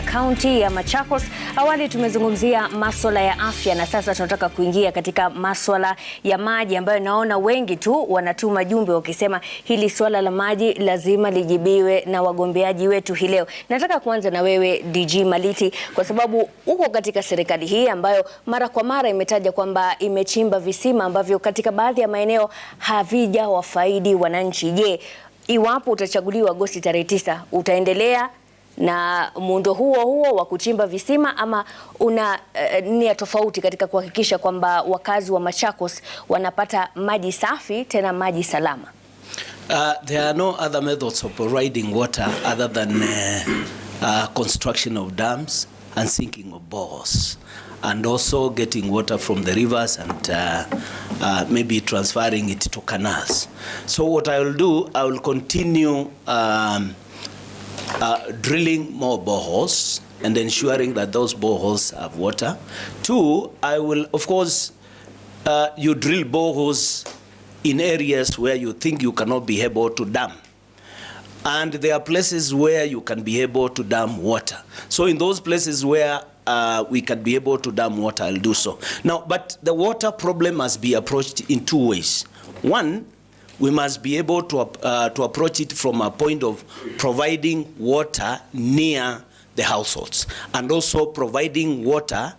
Kaunti ya Machakos. Awali tumezungumzia masuala ya afya na sasa tunataka kuingia katika masuala ya maji ambayo naona wengi tu wanatuma jumbe wakisema hili swala la maji lazima lijibiwe na wagombeaji wetu hii leo. Nataka kuanza na wewe DG Maliti, kwa sababu uko katika serikali hii ambayo mara kwa mara imetaja kwamba imechimba visima ambavyo katika baadhi ya maeneo havijawafaidi wananchi. Je, iwapo utachaguliwa Agosti tarehe 9 utaendelea na muundo huo wa kuchimba visima ama una nia tofauti katika kuhakikisha kwamba wakazi wa Machakos wanapata maji safi tena maji salama? There are no other methods of providing water other than construction of dams and sinking of boreholes, and also getting water from the rivers and maybe transferring it to canals. So what I will do, I will continue drilling more boreholes and ensuring that those boreholes have water. Two, I will, of course, you drill boreholes in areas where you think you cannot be able to dam. And there are places where you can be able to dam water. So in those places where we can be able to dam water, I'll do so. Now, but the water problem must be approached in two ways. One, we must be able to approach it from a point of providing water near the households, and also providing water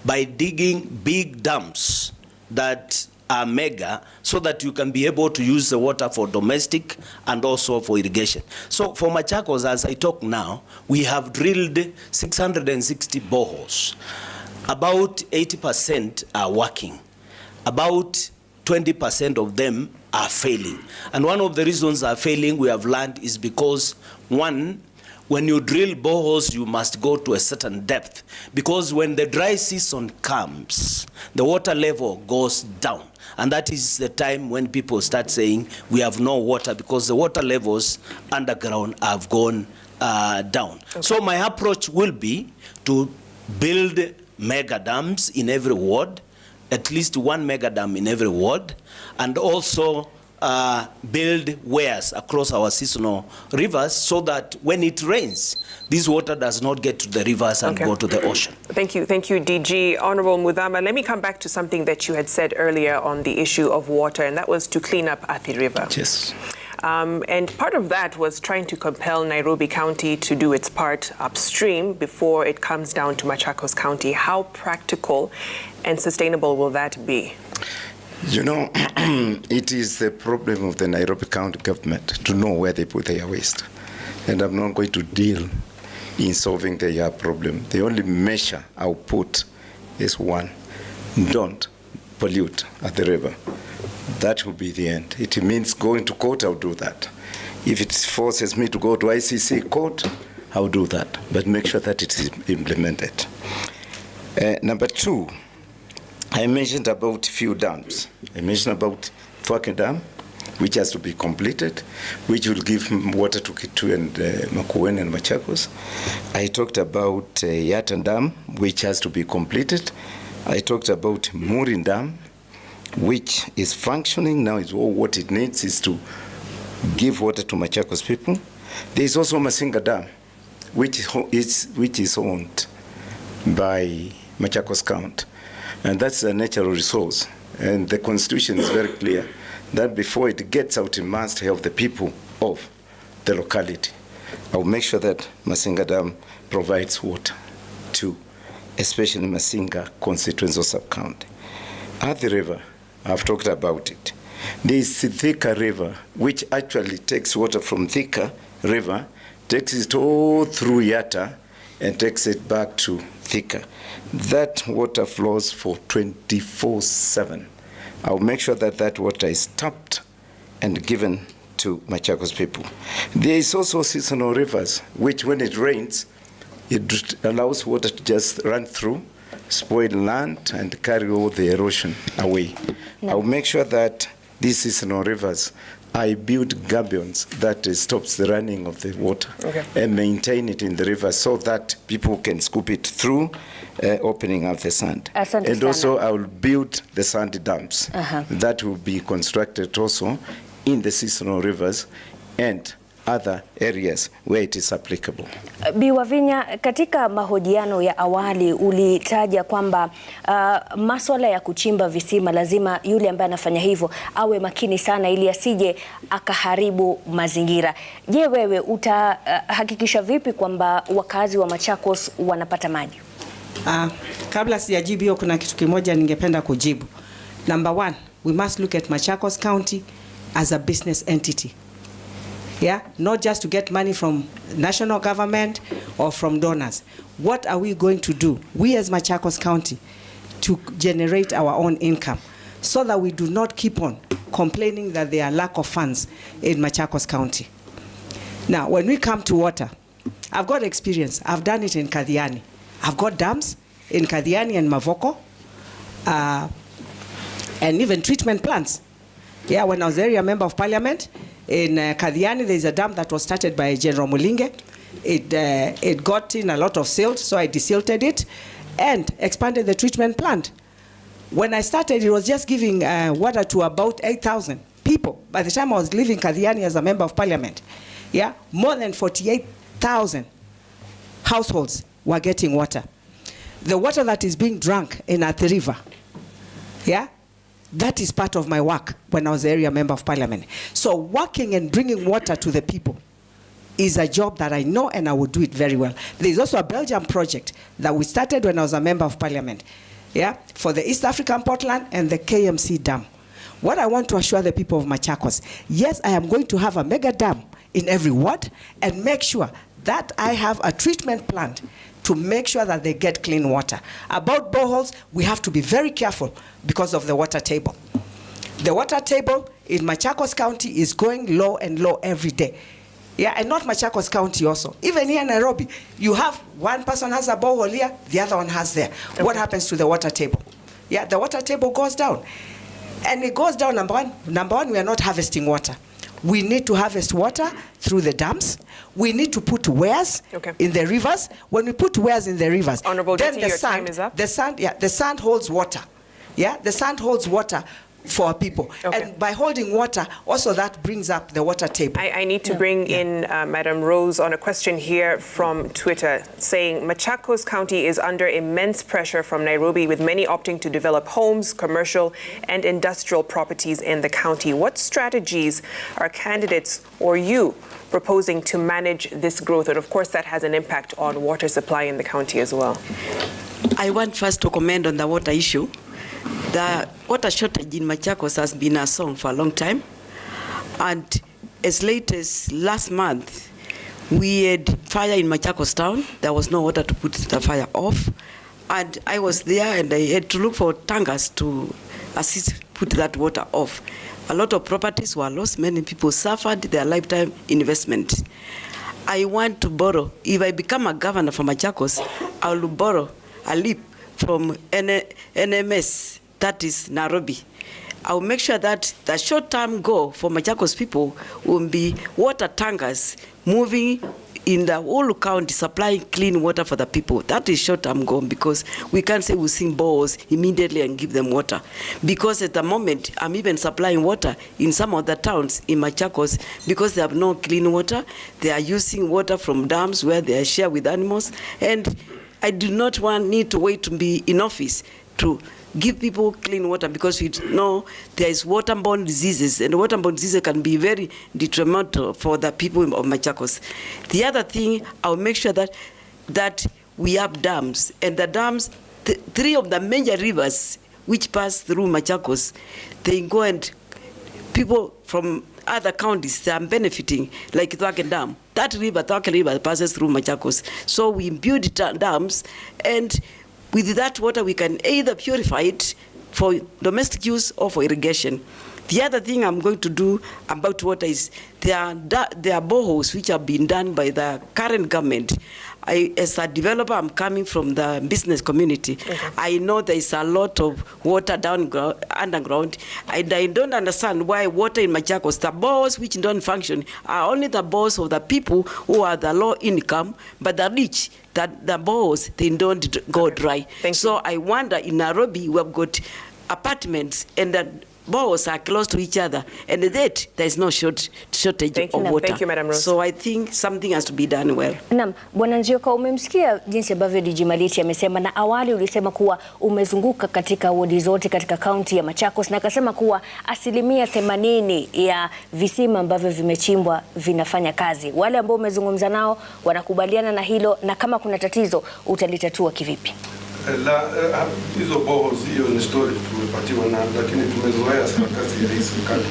by digging big dams that are mega, so that you can be able to use the water for domestic and also for irrigation. So for Machakos, as I talk now, we have drilled 660 boreholes. About 80% are working. About 20% of them are failing. And one of the reasons are failing, we have learned, is because, one, when you drill boreholes, you must go to a certain depth, because when the dry season comes, the water level goes down. And that is the time when people start saying we have no water, because the water levels underground have gone down. Okay. So my approach will be to build mega dams in every ward, at least one mega dam in every ward, and also build weirs across our seasonal rivers, so that when it rains, this water does not get to the rivers and go to the ocean. Thank you, DG. Honorable Mudhama, let me come back to something that you had said earlier on the issue of water, and that was to clean up Athi River. Yes. And part of that was trying to compel Nairobi County to do its part upstream before it comes down to Machakos County. How practical and sustainable will that be? You know, it is the problem of the Nairobi County government to know where they put their waste. And I'm not going to deal in solving their problem. The only measure I'll put is one: don't pollute at the river. That will be the end. It means going to court, I'll do that. If it forces me to go to ICC court, I'll do that. But make sure that it is implemented. Number two, I mentioned about few dams. I mentioned about Thwake Dam, which has to be completed, which will give water to Kitu and Makueni and Machakos. I talked about Yatan Dam, which has to be completed. I talked about Murin Dam, which is functioning now. Is all what it needs is to give water to Machakos people. There is also Masinga Dam, which is owned by Machakos County. And that's a natural resource. And the Constitution is very clear that before it gets out, it must help the people of the locality. I will make sure that Masinga Dam provides water to especially Masinga constituency or sub-county. At the river, I've talked about it. There is the Thika River, which actually takes water from Thika River, takes it all through Yatta, and takes it back to Thika. That water flows for 24/7. I'll make sure that that water is tapped and given to Machakos people. There is also seasonal rivers, which when it rains, it allows water to just run through, spoil land, and carry all the erosion away. No. I'll make sure that these seasonal rivers, I build gabions that stops the running of the water, and maintain it in the river so that people can scoop it through, opening up the sand. And also I will build the sand dams that will be constructed also in the seasonal rivers, and other areas where it is applicable. Bi Wavinya, katika mahojiano ya awali ulitaja kwamba masuala ya kuchimba visima lazima yule ambaye anafanya hivyo awe makini sana ili asije akaharibu mazingira. Je, wewe utahakikisha vipi kwamba wakazi wa Machakos wanapata maji? Kabla sijajibu hiyo, kuna kitu kimoja ningependa kujibu. Number one, we must look at Machakos County as a business entity. Yeah, not just to get money from national government or from donors. What are we going to do, we as Machakos County, to generate our own income so that we do not keep on complaining that there are lack of funds in Machakos County? Now, when we come to water, I've got experience. I've done it in Kadhiani. I've got dams in Kadhiani and Mavoko, and even treatment plants. Yeah, when I was area member of parliament, in Kadhiani, there is a dam that was started by General Mulinge. It got in a lot of silt, so I desilted it and expanded the treatment plant. When I started, it was just giving water to about 8,000 people. By the time I was leaving Kadhiani as a member of parliament, yeah, more than 48,000 households were getting water. The water that is being drunk in Athi River, yeah, that is part of my work when I was the area member of parliament. So working and bringing water to the people is a job that I know, and I will do it very well. There is also a Belgium project that we started when I was a member of parliament, yeah, for the East African Portland and the KMC Dam. What I want to assure the people of Machakos, yes, I am going to have a mega dam in every ward and make sure that I have a treatment plant to make sure that they get clean water. About boreholes, we have to be very careful because of the water table. The water table in Machakos County is going low and low every day. Yeah, and not Machakos County also. Even here in Nairobi, you have one person has a borehole here, the other one has there. Okay. What happens to the water table? Yeah, the water table goes down. And it goes down, number one, we are not harvesting water. We need to harvest water through the dams. We need to put weirs in the rivers. When we put weirs in the rivers, Honorable then Deputy, your time is up. the sand holds water. Yeah, the sand holds water for people. Okay. And by holding water, also that brings up the water table. I need to bring in Madam Rose on a question here from Twitter saying Machakos County is under immense pressure from Nairobi, with many opting to develop homes, commercial and industrial properties in the county. What strategies are candidates or you proposing to manage this growth? And of course that has an impact on water supply in the county as well. I want first to comment on the water issue. The water shortage in Machakos has been a song for a long time, and as late as last month, we had fire in Machakos town. There was no water to put the fire off, and I was there and I had to look for tankers to assist put that water off. A lot of properties were lost. Many people suffered their lifetime investment. I want to borrow. If I become a governor for Machakos, I will borrow a leap from NMS, that is Nairobi. I will make sure that the short-term goal for Machakos people will be water tankers moving in the whole county, supplying clean water for the people. That is short-term goal, because we can't say we'll sing balls immediately and give them water. Because at the moment, I'm even supplying water in some of the towns in Machakos because they have no clean water. They are using water from dams where they are shared with animals. And I do not need to wait to be in office to give people clean water, because we know there is waterborne diseases, and waterborne diseases can be very detrimental for the people of Machakos. The other thing, I'll make sure that we have dams, and the dams, three of the major rivers which pass through Machakos, they go, and people from other counties they are benefiting, like Thwake Dam. That river, Thwake River, passes through Machakos. So we build dams, and with that water we can either purify it for domestic use or for irrigation. The other thing I'm going to do about water is there are boreholes which have been done by the current government. As a developer, I'm coming from the business community. I know there is a lot of water underground, and I don't understand why water in Machakos, the boreholes which don't function are only the boreholes of the people who are the low income, but the rich, that the boreholes, they don't go dry. So I wonder, in Nairobi, we have got apartments, and boreholes are close to each other, and yet there is no shortage Thank you. of water. Thank you, Madam Rose. So I think something has to be done well. Naam, Bwana Nzioka, umemsikia jinsi ambavyo DG Maliti amesema, na awali ulisema kuwa umezunguka katika wodi zote katika kaunti ya Machakos, na akasema kuwa 80% ya visima ambavyo vimechimbwa vinafanya kazi. Wale ambao umezungumza nao wanakubaliana na hilo, na kama kuna tatizo utalitatua kivipi? Hizo boreholes, hiyo ni story tumepatiwa lakini tumezoea sarakasi ya hii serikali.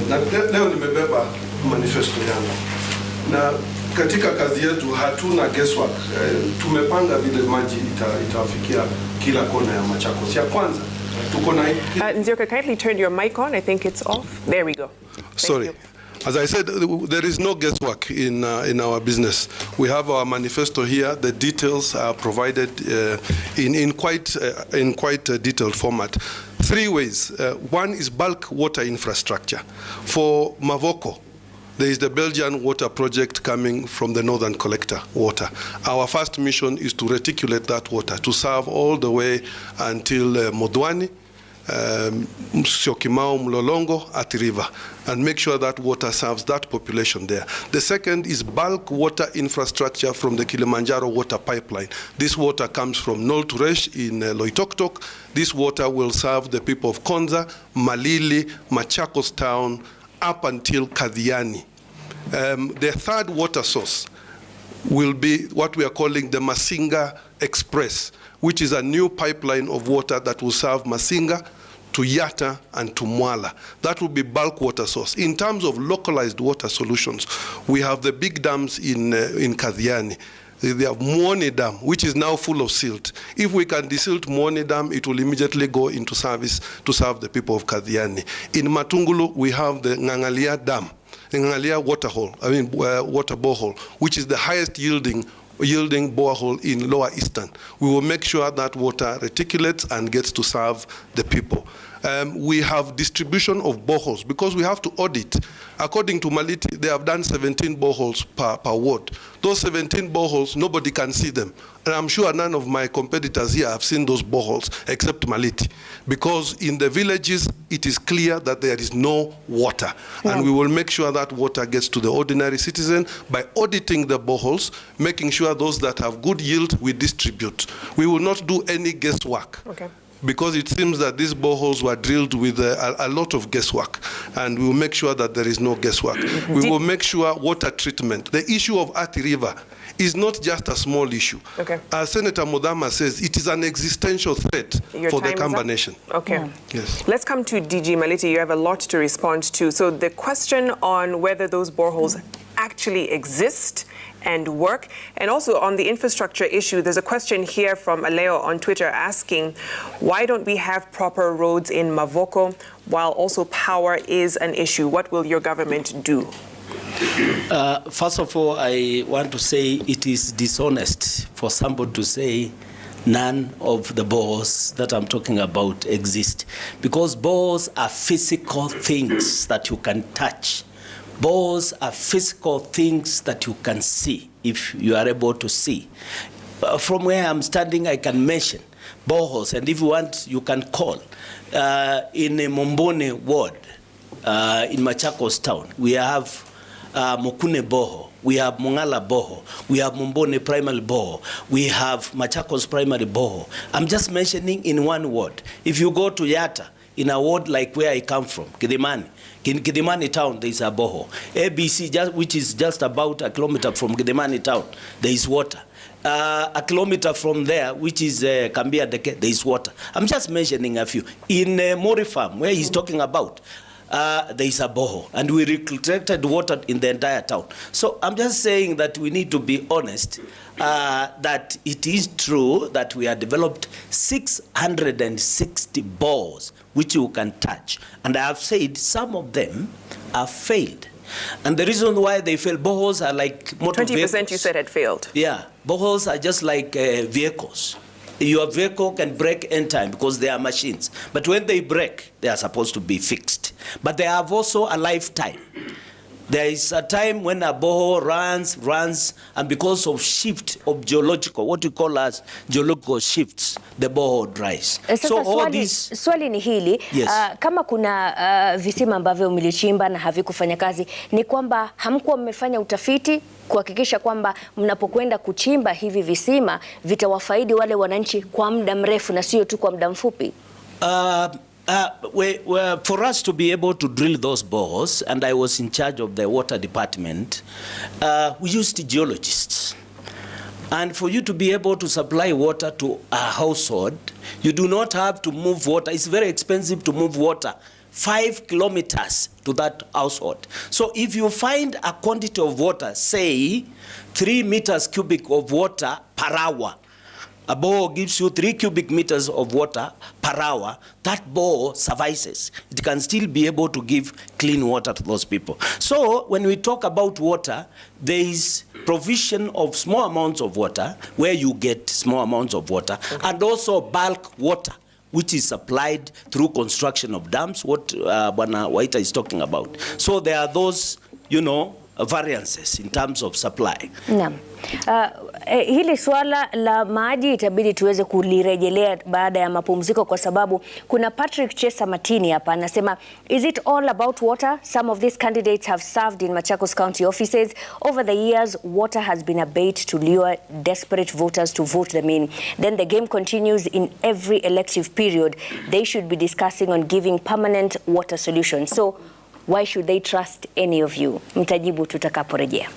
Lakini leo nimebeba manifesto yangu, na katika kazi yetu hatuna guesswork. Tumepanga vile maji itafikia kila kona ya Machakos. Ya kwanza tuko na Nzioka, kindly turn your mic on. I think it's off. There we go. Sorry. You. As I said, there is no guesswork in our business. We have our manifesto here. The details are provided in quite a detailed format. 3 ways. One is bulk water infrastructure. For Mavoko, there is the Belgian water project coming from the Northern Collector water. Our first mission is to reticulate that water, to serve all the way until Modwani, Syokimau, Mlolongo, Athi River, and make sure that water serves that population there. The second is bulk water infrastructure from the Kilimanjaro water pipeline. This water comes from Nol Turesh in Loitoktok. This water will serve the people of Konza, Malili, Machakos town, up until Kadhiani. The third water source will be what we are calling the Masinga Express, which is a new pipeline of water that will serve Masinga to Yatta and to Mwala. That will be bulk water source. In terms of localized water solutions, we have the big dams in Kadhiani. They have Mwone Dam, which is now full of silt. If we can desilt Mwone Dam, it will immediately go into service to serve the people of Kadhiani. In Matungulu, we have the Ngangalia Dam, the Ngangalia water borehole, which is the highest yielding borehole in Lower Eastern. We will make sure that water reticulates and gets to serve the people. We have distribution of boreholes because we have to audit. According to Maliti, they have done 17 boreholes per ward. Those 17 boreholes, nobody can see them. And I'm sure none of my competitors here have seen those boreholes except Maliti. Because in the villages, it is clear that there is no water. Yeah. And we will make sure that water gets to the ordinary citizen by auditing the boreholes, making sure those that have good yield, we distribute. We will not do any guesswork. Okay. Because it seems that these boreholes were drilled with a lot of guesswork, and we will make sure that there is no guesswork. We will make sure water treatment. The issue of Athi River is not just a small issue. Okay. As Senator Modama says, it is an existential threat for the Kamba nation. Okay. Yeah. Yes. Let's come to DG Maliti. You have a lot to respond to. So the question on whether those boreholes actually exist and work, and also on the infrastructure issue, there's a question here from Aleo on Twitter asking, why don't we have proper roads in Mavoko while also power is an issue? What will your government do? First of all, I want to say it is dishonest for somebody to say none of the boreholes that I'm talking about exist, because boreholes are physical things that you can touch. Boreholes are physical things that you can see, if you are able to see. From where I'm standing, I can mention boreholes, and if you want, you can call. In a Mombone ward, in Machakos town, we have Mokune borehole, we have Mongala borehole, we have Mombone primary borehole, we have Machakos primary borehole. I'm just mentioning in one ward. If you go to Yatta, in a ward like where I come from, Kidimani, in Kidimani town, there is a borehole. ABC, which is just about a kilometer from Kidimani town, there is water. A kilometer from there, which is Kambia Deke, there is water. I'm just mentioning a few. In Mori Farm, where he's talking about, there is a borehole, and we recruited water in the entire town. So I'm just saying that we need to be honest, that it is true that we have developed 660 bores which you can touch. And I have said some of them have failed. And the reason why they fail, boreholes are like motor 20% vehicles. you said had failed. Yeah, boreholes are just like vehicles. Your vehicle can break anytime because they are machines. But when they break, they are supposed to be fixed. But they have also a lifetime. There is a time when a borehole runs, and because of shift of geological, what we call as geological shifts, the borehole dries. Sasa So all these, swali ni hili, yes. Kama kuna visima ambavyo mlichimba na havikufanya kazi, ni kwamba hamkuwa mmefanya utafiti kuhakikisha kwamba mnapokwenda kuchimba hivi visima vitawafaidi wale wananchi kwa muda mrefu na sio tu kwa muda mfupi? For us to be able to drill those boreholes, and I was in charge of the water department, we used geologists. And for you to be able to supply water to a household, you do not have to move water. It's very expensive to move water 5 kilometers to that household. So if you find a quantity of water, say 3 meters cubic of water per hour, a borehole gives you 3 cubic meters of water per hour, that borehole suffices. It can still be able to give clean water to those people. So when we talk about water, there is provision of small amounts of water where you get small amounts of water, and also bulk water, which is supplied through construction of dams, what Bwana Waita is talking about. So there are those, variances in terms of supply. Naam. Hili swala la maji itabidi tuweze kulirejelea baada ya mapumziko, kwa sababu kuna Patrick Chesa Matini hapa anasema, is it all about water? Some of these candidates have served in Machakos County offices. Over the years, water has been a bait to lure desperate voters to vote them in. Then the game continues in every elective period. They should be discussing on giving permanent water solutions. So why should they trust any of you? Mtajibu tutakaporejea.